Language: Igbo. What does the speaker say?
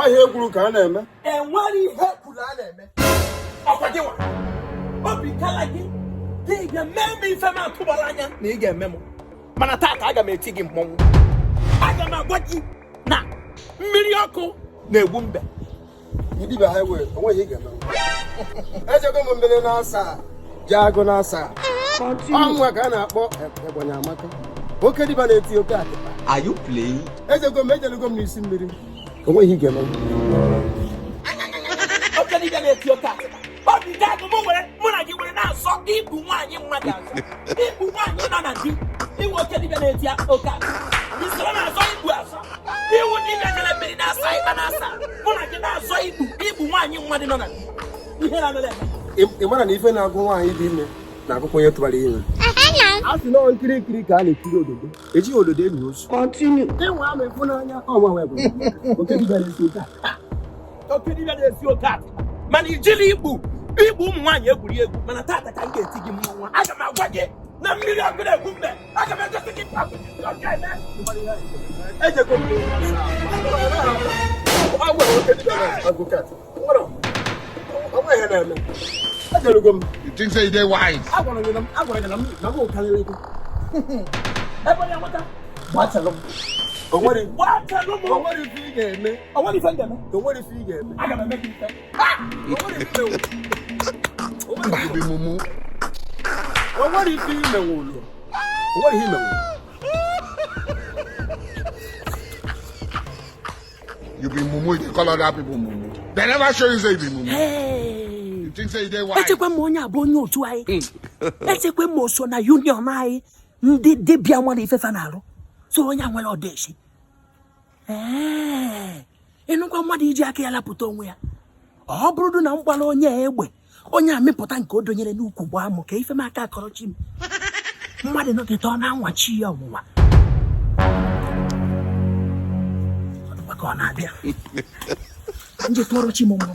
Ọ ihe kwuru ka a na-eme. Enwere ihe kwuru a na-eme. Ọkwa gị nwa. Obi kala gị. Gị ga-eme m ife m atụbara anya na ị ga-eme m. Mana taata aga m eti gị mmọnwụ. Aga m agwa gị na mmiri ọkụ na-egbu mbe. Dibia highway, onwe ihe ga-eme. Ejego m mbele na-asa, jago na-asa. Onwa ka a na-akpọ Ebonyi amaka. Oke dibia na-eti oke atịpa. Are you playing? Ejego m n'isi mmiri. Onwe ihe ga-eme. Oke dibia na-eti oke atịpa. Obi ga-agụ mụ na gị were na-asọ ịbụ nwaanyị mmadụ azụ. Ịbụ nwaanyị nọ na di. Iwu oke dibia na-eti oke atịpa. Isoro na-azọ ibu azọ. Iwu dibia jere mmiri na-asa ịba na-asa. Mụ na gị na-azọ ịbụ nwaanyị mmadụ nọ na di. Ihe na-anụla eme. Ị mara na ife na-agụ nwaanyị dị ime na-agụkwa onye tụbara ime. A sị na nkiri ka a na-ekiri ododo. Ejighị ododo enyi ozu. Continue. Enwe ama efu n'anya ọnwa bụ. Oke dibia na-esi oke atịpa. Oke dibia na-esi oke atịpa. Mana ijili igbu ụmụ nwaanyị egwuregwu mana taata ka m ga-eti gị mmọnwụ. Aga m agwa gị na mmiri ọkụ na-egbu mbe. Aga m egosi gị Ejego m oke dibia na-agụ kat. Onwe ihe na-eme. Ejerugo m. You think say they wise? Agwara gị na m karịrị ego. Ebonyi amaka. Gbachalụ m. Onwere ife ị ga-eme. Onwere ife m ga-eme. Onwere ife ị ga-eme. Aga m eme gị ife. You be mumu. Onwere ife ime nwụrụ. Onwere ihe ime nwụrụ. You be mumu. You call other people mumu. They never show you say you be mumu. Hey. You think say they wise? Echekwa m onye abụ onye otu anyị. Echekwa m oso na union anyị ndị dibia nwere ifefe na-arụ. So onye nwere ọdeshi. Ịnụkwa mmadụ iji aka ya lapụta onwe ya. Ọ bụrụ na mgbala onye egbe. Onye amịpụta nke o donyere n'ukwu gbaa mụ ka ife m aka akọrọchi m. Mmadụ nọgide ọ na-anwachi ya ọnwụnwa. Ọ dịkwa ka ọ na-abịa. Nje tụọrọ chi m mma.